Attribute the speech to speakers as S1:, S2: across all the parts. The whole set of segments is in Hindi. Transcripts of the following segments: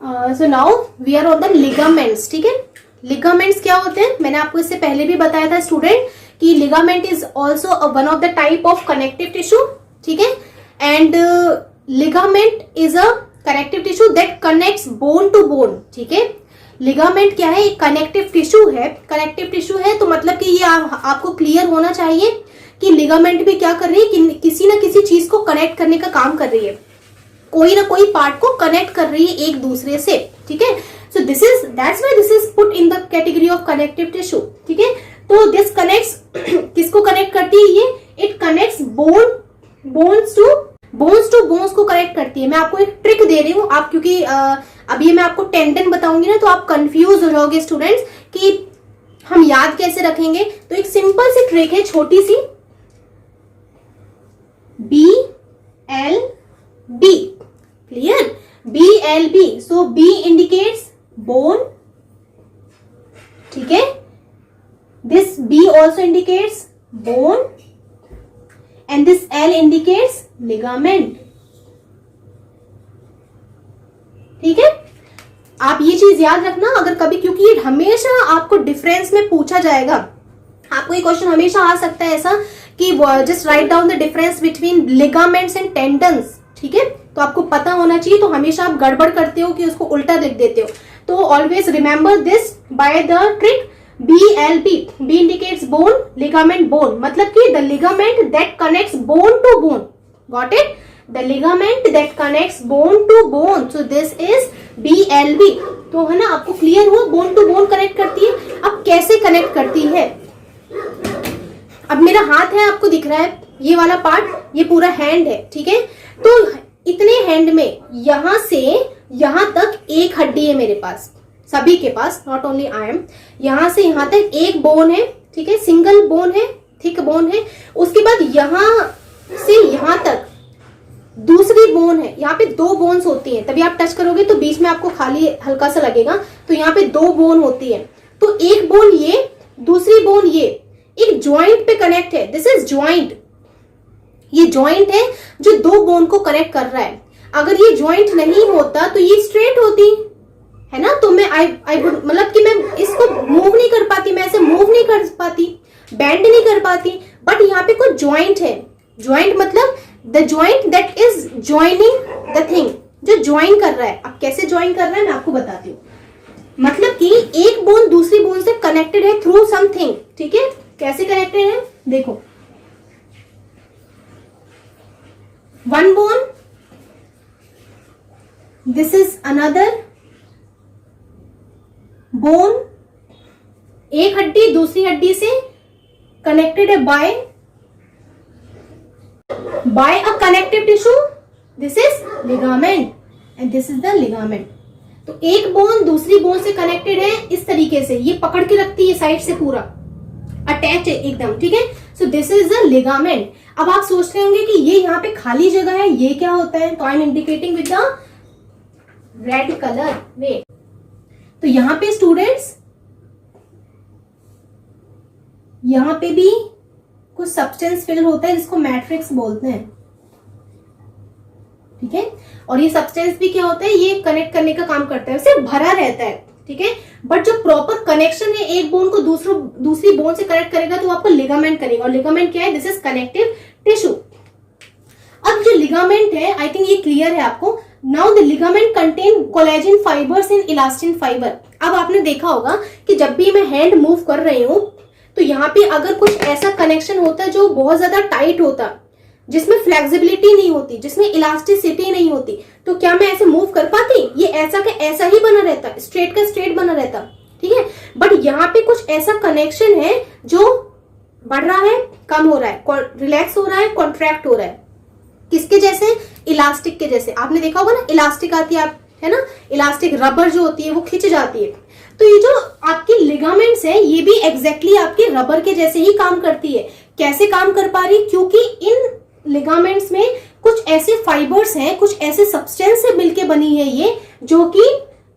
S1: So now we are on the ligaments. ठीक है, लिगामेंट्स क्या होते हैं, मैंने आपको इससे पहले भी बताया था स्टूडेंट कि ligament is also one of the type of connective tissue. ठीक है, and ligament is a connective tissue that connects bone to bone. ठीक है, लिगामेंट क्या है, एक कनेक्टिव टिश्यू है. कनेक्टिव टिश्यू है तो मतलब कि ये आपको क्लियर होना चाहिए कि लिगामेंट भी क्या कर रही है, कि किसी ना किसी चीज को कनेक्ट करने का काम कर रही है, कोई ना कोई पार्ट को कनेक्ट कर रही है एक दूसरे से. ठीक है, सो this is that's why this is put in the category of connective tissue. ठीक है, तो दिस कनेक्ट्स किसको कनेक्ट करती है, ये it connects bones to bones को कनेक्ट करती है. मैं आपको एक ट्रिक दे रही हूँ, आप क्योंकि अभी मैं आपको टेंडन बताऊंगी ना तो आप कंफ्यूज हो जाओगे स्टूडेंट्स कि हम याद कैसे रखेंगे. तो एक सिंपल सी ट्रिक है, छोटी सी, BLB. Clear, BLB. सो B इंडिकेट्स बोन. ठीक है, this B also indicates bone and this L indicates ligament. ठीक है, आप ये चीज याद रखना अगर कभी, क्योंकि ये हमेशा आपको डिफरेंस में पूछा जाएगा. आपको ये क्वेश्चन हमेशा आ सकता है ऐसा कि just write down the difference between ligaments and tendons. ठीक है, तो आपको पता होना चाहिए. तो हमेशा आप गड़बड़ करते हो कि उसको उल्टा लिख देते हो. तो always remember this by the trick BLB. B indicates bone, ligament, bone. मतलब कि the ligament that connects bone to bone. Got it? The ligament that connects bone to bone. So this is BLB. तो है ना, आपको क्लियर हुआ, बोन टू बोन कनेक्ट करती है. अब कैसे कनेक्ट करती है, अब मेरा हाथ है, आपको दिख रहा है ये वाला पार्ट, ये पूरा हैंड है. ठीक है, तो इतने हैंड में यहां से यहां तक एक हड्डी है मेरे पास, सभी के पास, नॉट ओनली आई एम. यहां से यहां तक एक बोन है. ठीक है, सिंगल बोन है, थिक बोन है. उसके बाद यहां से यहां तक दूसरी बोन है. यहाँ पे दो बोन्स होती हैं, तभी आप टच करोगे तो बीच में आपको खाली हल्का सा लगेगा. तो यहाँ पे दो बोन होती है. तो एक बोन ये, दूसरी बोन ये, एक ज्वाइंट पे कनेक्ट है. This is joint. ये ज्वाइंट है जो दो बोन को कनेक्ट कर रहा है. अगर ये ज्वाइंट नहीं होता तो ये स्ट्रेट होती है ना. तो मैं आई वुड, मतलब कि मैं इसको मूव नहीं कर पाती, मैं ऐसे मूव नहीं कर पाती, बेंड नहीं कर पाती. बट यहाँ पे कोई ज्वाइंट है. ज्वाइंट मतलब the joint that is joining the thing, जो ज्वाइन कर रहा है. अब कैसे ज्वाइन कर रहा है मैं आपको बताती हूँ. मतलब कि एक बोन दूसरी बोन से कनेक्टेड है थ्रू समथिंग. ठीक है, कैसे कनेक्टेड है देखो. One bone, this is another bone. एक हड्डी दूसरी हड्डी से कनेक्टेड है by a connective tissue. This is ligament and this is the ligament. तो एक बोन दूसरी बोन से कनेक्टेड है इस तरीके से, ये पकड़ के रखती है साइड से, पूरा अटैच है एकदम. ठीक है, सो दिस इज द लिगामेंट. अब आप सोच रहे होंगे कि ये यहाँ पे खाली जगह है, ये क्या होता है. तो I am indicating with the red colour. वे तो यहाँ पे स्टूडेंट्स, यहाँ पे भी कुछ सब्सटेंस फिल होता है जिसको मैट्रिक्स बोलते हैं. ठीक है, और ये सब्सटेंस भी क्या होता है, ये कनेक्ट करने का काम करता है, सिर्फ भरा रहता है. ठीक है, बट जो प्रॉपर कनेक्शन है एक बोन को दूसरी बोन से कनेक्ट करेगा तो आपको लिगामेंट करेगा. और लिगामेंट क्या है, दिस इज कनेक्टिव टिश्यू. अब जो लिगामेंट है, आई थिंक ये क्लियर है आपको. Now the ligament contain collagen fibres and elastin fibre. अब आपने देखा होगा कि जब भी मैं हैंड मूव कर रही हूं तो यहाँ पे अगर कुछ ऐसा कनेक्शन होता है जो बहुत ज्यादा टाइट होता, जिसमें फ्लेक्सिबिलिटी नहीं होती, जिसमें इलास्टिसिटी नहीं होती, तो क्या मैं ऐसे मूव कर पाती. ये ऐसा का ऐसा ही बना रहता, स्ट्रेट का स्ट्रेट बना रहता. ठीक है, बट यहाँ पे कुछ ऐसा कनेक्शन है जो बढ़ रहा है, कम हो रहा है, रिलैक्स हो रहा है, कॉन्ट्रैक्ट हो रहा है. किसके जैसे, इलास्टिक के जैसे. आपने देखा होगा ना, इलास्टिक आती है, आप है ना, इलास्टिक रबर जो होती है वो खिंच जाती है. तो ये जो आपकी लिगामेंट्स है ये भी एग्जैक्टली आपके रबर के जैसे ही काम करती है. कैसे काम कर पा रही, क्योंकि इन लिगामेंट्स में कुछ ऐसे फाइबर्स हैं, कुछ ऐसे सब्सटेंस से मिलके बनी है ये, जो कि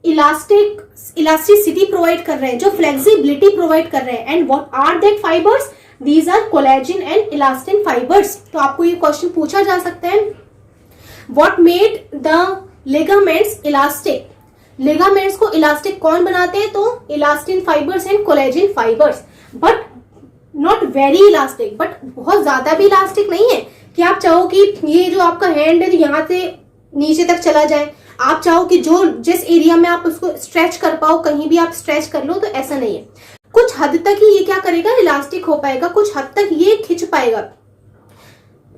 S1: इलास्टिसिटी प्रोवाइड कर रहे हैं, जो फ्लेक्सिबिलिटी प्रोवाइड कर रहे हैं. And what are that fibres, these are collagen and elastin fibres. तो आपको ये क्वेश्चन पूछा जा सकता है, what made the ligaments elastic. Ligaments को इलास्टिक कौन बनाते हैं? तो elastin fibres and collagen fibres, but not very elastic, but बहुत ज्यादा भी इलास्टिक नहीं है कि आप चाहो कि ये जो आपका हैंड है यहाँ से नीचे तक चला जाए, आप चाहो कि जो जिस एरिया में आप उसको स्ट्रेच कर पाओ कहीं भी आप स्ट्रेच कर लो, तो ऐसा नहीं है। कुछ हद तक ही ये क्या करेगा, इलास्टिक हो पाएगा, कुछ हद तक ये खिंच पाएगा,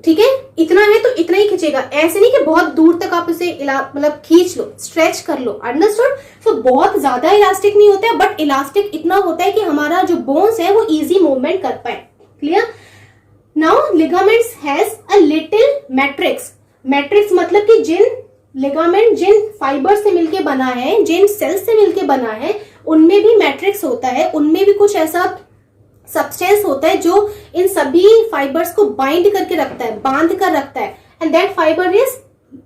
S1: ठीक है, इतना है तो इतना ही खिंचेगा, ऐसे नहीं कि बहुत दूर तक आप इसे मतलब खींच लो, स्ट्रेच कर लो, अंडरस्टूड। तो बहुत ज्यादा इलास्टिक नहीं होता है, बट इलास्टिक इतना होता है कि हमारा जो बोन्स है वो इजी मूवमेंट कर पाए। Clear? Now ligaments has a little matrix. Matrix मतलब कि जिन लिगामेंट जिन फाइबर से मिलके बना है, जिन सेल्स से मिलके बना है, उनमें भी मैट्रिक्स होता है, उनमें भी कुछ ऐसा सब्सटेंस होता है जो इन सभी फाइबर्स को बाइंड करके रखता है, बांध कर रखता है, and that fibre is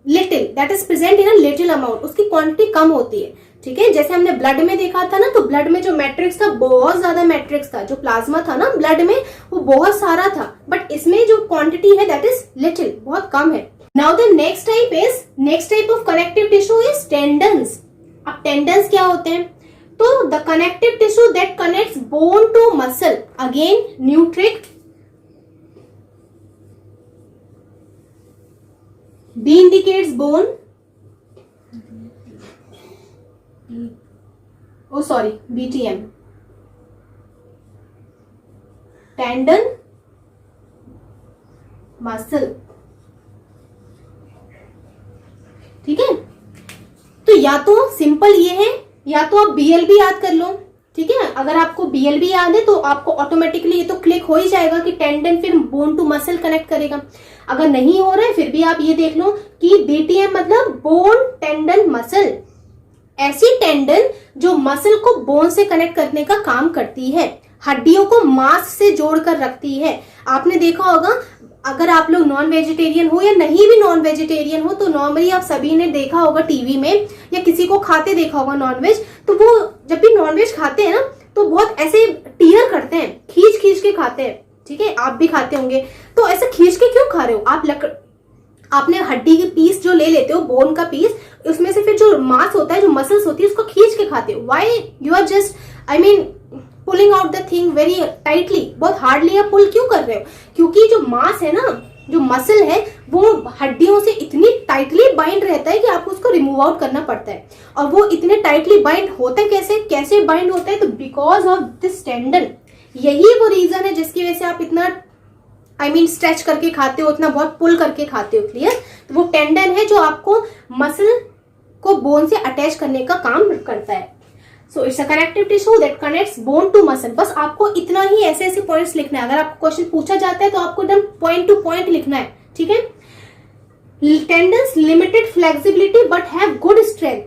S1: little, that is present in a little amount, उसकी क्वांटिटी कम होती है, ठीक है। जैसे हमने ब्लड में देखा था ना, तो ब्लड में जो मैट्रिक्स था बहुत ज्यादा मैट्रिक्स था, जो प्लाज्मा था ना ब्लड में वो बहुत सारा था, बट इसमें जो क्वांटिटी है दैट इज लिटिल, बहुत कम है। Now the next type of connective tissue is tendons. अब टेंडन्स क्या होते हैं? तो the connective tissue that connects bone to muscle, again new trick, B indicates bone, oh sorry, BTM, tendon, muscle, ठीक है। तो या तो सिंपल ये है, या तो आप BLB याद कर लो, ठीक है। अगर आपको BLB याद है तो आपको ऑटोमेटिकली ये तो क्लिक हो ही जाएगा कि टेंडन फिर बोन टू मसल कनेक्ट करेगा। अगर नहीं हो रहा है फिर भी आप ये देख लो कि BTM मतलब बोन टेंडन मसल, ऐसी टेंडन जो मसल को बोन से कनेक्ट करने का काम करती है, हड्डियों को मांस से जोड़कर रखती है। आपने देखा होगा, अगर आप लोग नॉन वेजिटेरियन हो या नहीं भी नॉन वेजिटेरियन हो, तो नॉर्मली आप सभी ने देखा होगा टीवी में या किसी को खाते देखा होगा नॉनवेज, तो वो जब भी नॉनवेज खाते हैं ना तो बहुत ऐसे टीयर करते हैं, खींच खींच के खाते हैं, ठीक है। आप भी खाते होंगे, तो ऐसे खींच के क्यों खा रहे हो आप? आपने हड्डी के पीस जो ले लेते हो, बोन का पीस, उसमें से फिर जो मांस होता है, जो मसल्स होती है, उसको खींच के खाते हो। Why you are just pulling out the thing very tightly, बहुत हार्डली आप पुल क्यों कर रहे हो? क्योंकि जो मांस है ना, जो मसल है, वो हड्डियों से इतनी टाइटली बाइंड रहता है कि आपको उसको रिमूव आउट करना पड़ता है। और वो इतने टाइटली बाइंड होता है कैसे बाइंड होता है? तो बिकॉज ऑफ दिस टेंडन। यही वो रीजन है जिसकी वजह से आप इतना स्ट्रेच करके खाते हो, इतना बहुत पुल करके खाते हो। क्लियर? तो वो टेंडन है जो आपको मसल को बोन से अटैच करने का काम करता है। So it's a connective tissue that connects bone to muscle. बस आपको इतना ही ऐसे पॉइंट्स लिखना है। अगर आपको क्वेश्चन पूछा जाता है तो आपको एकदम पॉइंट टू पॉइंट लिखना है, ठीक है। Tendons limited flexibility but have good strength.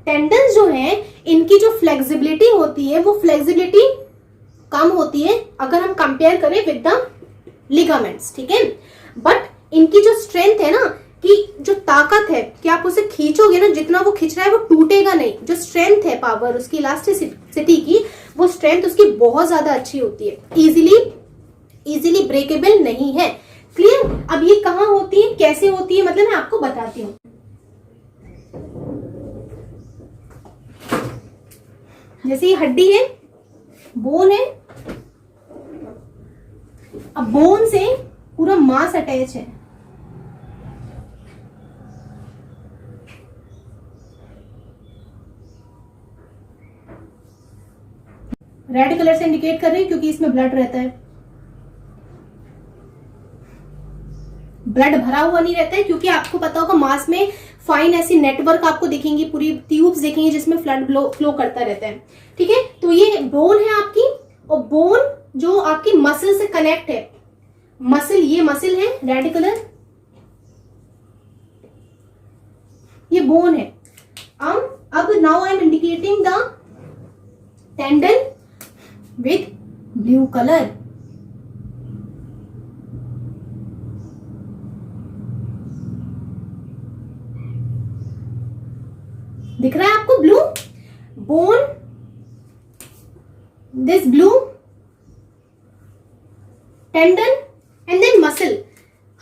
S1: Tendons जो है, इनकी जो फ्लेक्सिबिलिटी होती है वो फ्लेक्सिबिलिटी कम होती है अगर हम कंपेयर करें विद द लिगामेंट्स, ठीक है। बट इनकी जो स्ट्रेंथ है ना, कि जो ताकत है कि आप उसे खींचोगे ना, जितना वो खींच रहा है वो टूटेगा नहीं। जो स्ट्रेंथ है, पावर उसकी, इलास्टिसिटी की, वो स्ट्रेंथ उसकी बहुत ज्यादा अच्छी होती है, इजीली ब्रेकेबल नहीं है। क्लियर? अब ये कहाँ होती है, कैसे होती है, मतलब मैं आपको बताती हूँ। जैसे ये हड्डी है, बोन है, अब बोन से पूरा मांस अटैच है, रेड कलर से इंडिकेट कर रहे हैं क्योंकि इसमें ब्लड रहता है। ब्लड भरा हुआ नहीं रहता है क्योंकि आपको पता होगा मांस में फाइन ऐसी नेटवर्क आपको दिखेंगी, पूरी ट्यूब्स दिखेंगी जिसमें ब्लड फ्लो करता रहता है, ठीक है। तो ये बोन है आपकी, और बोन जो आपकी मसल से कनेक्ट है, मसल, ये मसल है रेड कलर, ये बोन है। अब now I am indicating the tendon with blue color। दिख रहा है आपको blue? Bone, this blue, tendon and then muscle.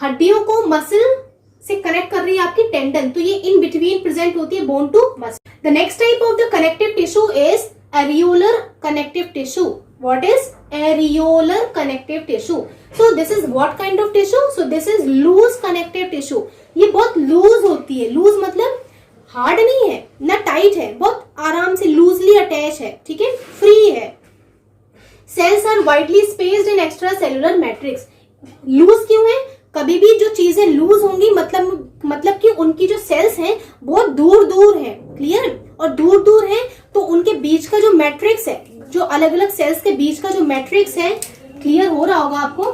S1: हड्डियों को मसल से कनेक्ट कर रही है आपकी टेंडन, तो ये इन बिटवीन प्रेजेंट होती है bone to muscle. The next type of the connective tissue is areolar connective tissue. What is areolar connective tissue? So this is what kind of tissue? So this is loose connective tissue. ये बहुत लूज होती है. लूज मतलब हार्ड नहीं है ना टाइट है, बहुत आराम से लूजली अटैच है, ठीक है, फ्री है. Cells are widely spaced in extra cellular matrix. Loose क्यों है? कभी भी जो चीजें लूज होंगी मतलब कि उनकी जो सेल्स हैं बहुत दूर दूर है. क्लियर? और दूर दूर है तो उनके बीच का जो मैट्रिक्स है, जो अलग अलग सेल्स के बीच का जो मैट्रिक्स है, क्लियर हो रहा होगा आपको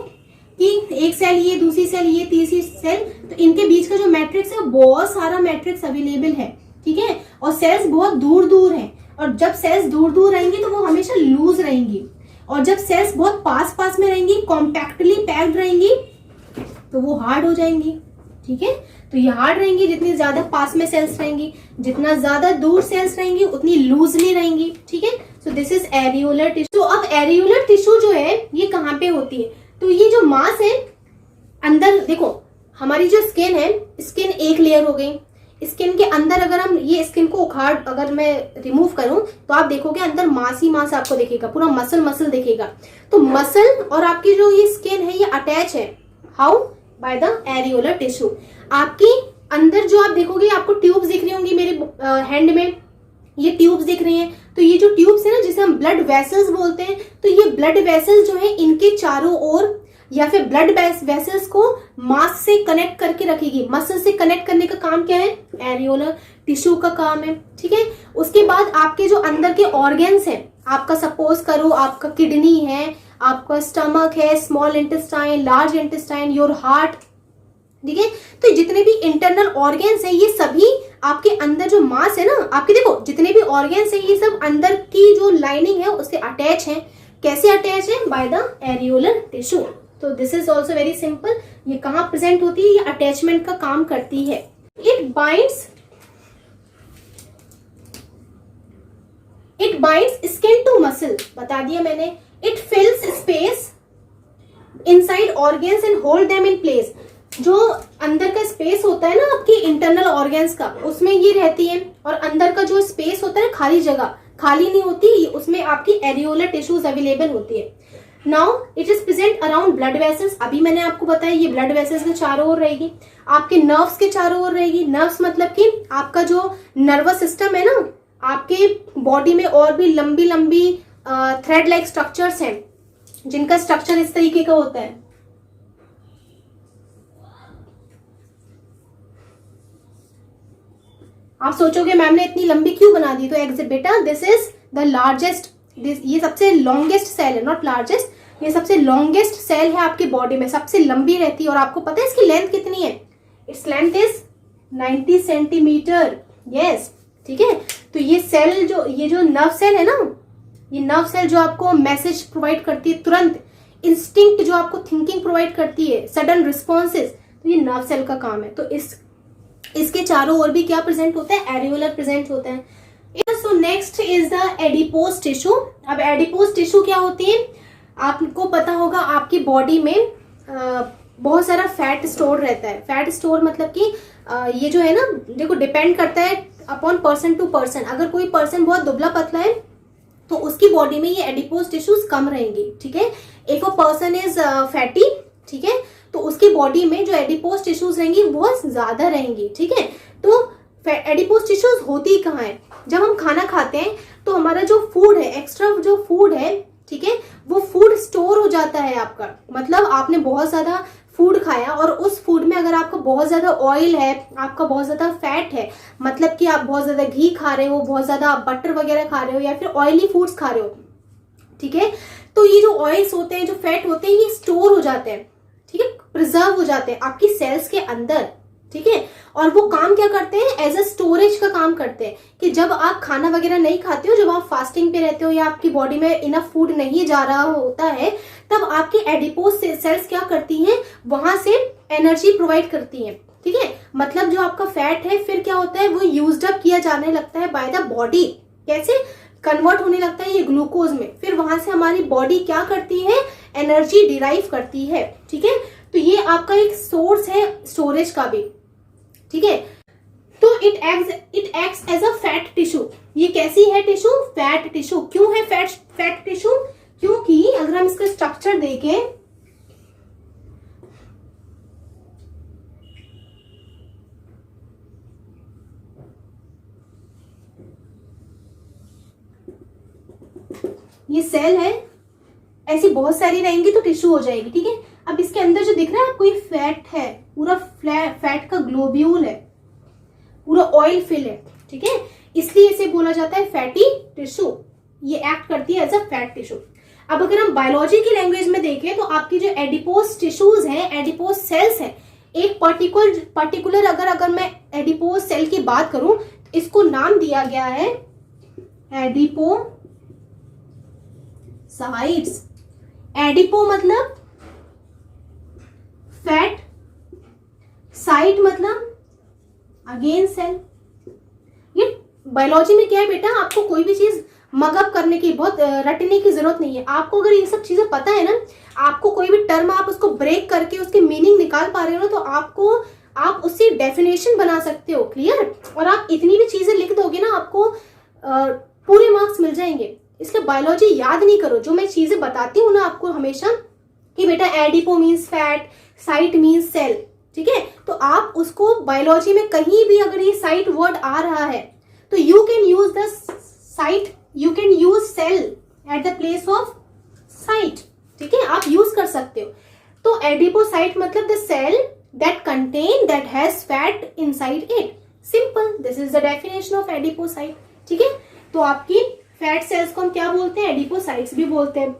S1: कि एक सेल ये, दूसरी सेल ये, तीसरी सेल, तो इनके बीच का जो मैट्रिक्स है बहुत सारा मैट्रिक्स अवेलेबल है, ठीक है. और सेल्स बहुत दूर दूर है, और जब सेल्स दूर दूर रहेंगी तो वो हमेशा लूज रहेंगी, और जब सेल्स बहुत पास पास में रहेंगी, कॉम्पैक्टली पैक्ड रहेंगी, तो वो हार्ड हो जाएंगी, ठीक है. तो ये हार्ड रहेंगी जितनी ज्यादा पास में सेल्स रहेंगी, जितना ज्यादा दूर सेल्स रहेंगी उतनी लूजली रहेंगी, ठीक है. सो दिस इज एरियोलर टिश्यू. अब एरियोलर टिश्यू जो है ये कहाँ पे होती है? तो ये जो मांस है अंदर, देखो हमारी जो स्किन है, स्किन एक लेयर हो गई. स्किन के अंदर अगर हम ये स्किन को उखाड़, अगर मैं रिमूव करूं तो आप देखोगे अंदर मांस ही मांस आपको दिखेगा, पूरा मसल मसल दिखेगा. तो मसल और आपकी जो ये स्किन है ये अटैच है. How? Bye the areolar tissue. आपकी अंदर जो आप देखोगे आपको ट्यूब्स दिख रही होंगी मेरे हैंड में, ये ट्यूब्स दिख रही हैं. तो ये जो ट्यूब्स है ना, जिसे हम ब्लड वेसल्स बोलते हैं, तो ये ब्लड वेसल्स जो है इनके चारों ओर, या फिर ब्लड वेसल्स को मांस से कनेक्ट करके रखेगी. मसल से कनेक्ट करने का काम क्या है? एरियोलर टिश्यू का काम है, ठीक है. उसके बाद आपके जो अंदर के ऑर्गन्स हैं, आपका सपोज करो आपका किडनी है, आपका स्टमक है, small intestine, large intestine, your heart, ठीक है. तो जितने भी इंटरनल ऑर्गन्स है ये सभी आपके अंदर जो मांस है ना, आपके देखो जितने भी ऑर्गन्स है ये सब अंदर की जो लाइनिंग है उससे अटैच है. कैसे अटैच है? By the areolar tissue. तो this is also very simple. ये कहाँ प्रेजेंट होती है? ये अटैचमेंट का काम करती है. It binds skin to muscle, बता दिया मैंने. It fills space inside organs and hold them in place. जो अंदर का स्पेस होता है ना आपकी इंटरनल ऑर्गन्स का, उसमें ये रहती है. और अंदर का जो स्पेस होता है, खाली जगह खाली नहीं होती, उसमें आपकी एरियोलर टिश्यूज अवेलेबल होती है. Now it is present around blood vessels. अभी मैंने आपको बताया ये ब्लड वेसल्स के चारों ओर रहेगी, आपके नर्व्स के चारों ओर रहेगी. नर्व्स मतलब कि आपका जो नर्वस सिस्टम है ना, आपके बॉडी में और भी लंबी लंबी थ्रेड लाइक स्ट्रक्चर्स हैं, जिनका स्ट्रक्चर इस तरीके का होता है. आप सोचोगे मैम ने इतनी लंबी क्यों बना दी? तो बेटा दिस इज द लार्जेस्ट, ये सबसे लॉन्गेस्ट सेल है, नॉट लार्जेस्ट, ये सबसे लॉन्गेस्ट सेल है आपकी बॉडी में, सबसे लंबी रहती है. और आपको पता है इसकी लेंथ कितनी है? Its length is 90 centimetre. Yes, ठीक है. तो ये सेल ये जो नर्व सेल है ना, ये नर्व सेल जो आपको मैसेज प्रोवाइड करती है, तुरंत इंस्टिंक्ट जो आपको थिंकिंग प्रोवाइड करती है, सडन रिस्पॉन्सेज, तो ये नर्व सेल का काम है. तो इसके चारों ओर भी क्या प्रेजेंट होता है? एरियोलर प्रेजेंट होता है. So next is the adipose tissue. अब एडिपोज टिश्यू क्या होती है? आपको पता होगा आपकी बॉडी में बहुत सारा फैट स्टोर रहता है. फैट स्टोर मतलब कि ये जो है ना, देखो डिपेंड करता है अपॉन पर्सन टू पर्सन. अगर कोई पर्सन बहुत दुबला पतला है तो उसकी बॉडी में ये एडिपोज टिश्यूज कम रहेंगी, ठीक है. If a person is fatty, ठीक है, तो उसकी बॉडी में जो एडिपोज टिश्यूज रहेंगी वो ज्यादा रहेंगी, ठीक है. तो एडिपोज टिश्यूज होती कहाँ है? जब हम खाना खाते हैं तो हमारा जो फूड है, एक्स्ट्रा जो फूड है, ठीक है, वो फूड स्टोर हो जाता है आपका. मतलब आपने बहुत ज्यादा फूड खाया और उस फूड में अगर आपका बहुत ज्यादा ऑयल है, आपका बहुत ज्यादा फैट है, मतलब कि आप बहुत ज्यादा घी खा रहे हो, बहुत ज्यादा बटर वगैरह खा रहे हो, या फिर ऑयली फूड्स खा रहे हो, ठीक है, तो ये जो ऑयल्स होते हैं, जो फैट होते हैं, ये स्टोर हो जाते हैं, ठीक है, प्रिजर्व हो जाते हैं आपकी सेल्स के अंदर, ठीक है. और वो काम क्या करते हैं? एज अ स्टोरेज का काम करते हैं कि जब आप खाना वगैरह नहीं खाते हो, जब आप फास्टिंग पे रहते हो या आपकी बॉडी में इनफ फूड नहीं जा रहा होता है, तब आपकी एडिपोज सेल्स क्या करती हैं? वहां से एनर्जी प्रोवाइड करती हैं, ठीक है. मतलब जो आपका फैट है फिर क्या होता है? वो यूज्ड अप किया जाने लगता है बाय द बॉडी. कैसे? कन्वर्ट होने लगता है ये ग्लूकोज में. फिर वहां से हमारी बॉडी क्या करती है? एनर्जी डिराइव करती है, ठीक है. तो ये आपका एक सोर्स है स्टोरेज का भी, ठीक है. तो तो it acts as a fat tissue. ये कैसी है टिश्यू? Fat tissue. क्यों है फैट टिश्यू? क्योंकि अगर हम इसका स्ट्रक्चर देखें, ये सेल है, ऐसी बहुत सारी रहेंगी तो टिश्यू हो जाएगी, ठीक है। अब इसके अंदर जो दिख रहा है आपको, ये फैट है, पूरा फैट का ग्लोब्यूल है, पूरा ऑयल फिल है, ठीक है, इसलिए इसे बोला जाता है फैटी टिश्यू। ये एक्ट करती है एज अ फैट टिश्यू। अब अगर हम बायोलॉजी की लैंग्वेज में देखें तो आपकी जो एडिपोज टिश्यूज हैं, एडिपोज सेल्स हैं, एक पर्टिकुलर अगर मैं एडिपोज सेल की बात करूं तो इसको नाम दिया गया है एडिपोसाइट्स। एडिपो मतलब फैट, साइट मतलब अगेन सेल। ये बायोलॉजी में क्या है बेटा, आपको कोई भी चीज मगअप करने की, बहुत रटने की जरूरत नहीं है। आपको अगर ये सब चीजें पता है ना, आपको कोई भी टर्म आप उसको ब्रेक करके उसकी मीनिंग निकाल पा रहे हो ना, तो आप उसकी डेफिनेशन बना सकते हो, क्लियर। और आप इतनी भी चीजें लिख दोगे ना, आपको पूरे मार्क्स मिल जाएंगे। इसलिए बायोलॉजी याद नहीं करो, जो मैं चीजें बताती हूँ ना आपको हमेशा, कि बेटा adipo means fat, cyte means cell, ठीक है। तो आप उसको बायोलॉजी में कहीं भी अगर ये साइट वर्ड आ रहा है तो you can use the site, you can use cell at the place of site, ठीक है, आप यूज कर सकते हो। तो एडिपोसाइट मतलब the cell that contain, that has fat inside it. Simple, this is the definition of adipocyte, ठीक है। तो आपकी फैट सेल्स को हम क्या बोलते हैं? एडिपोसाइट्स भी बोलते हैं।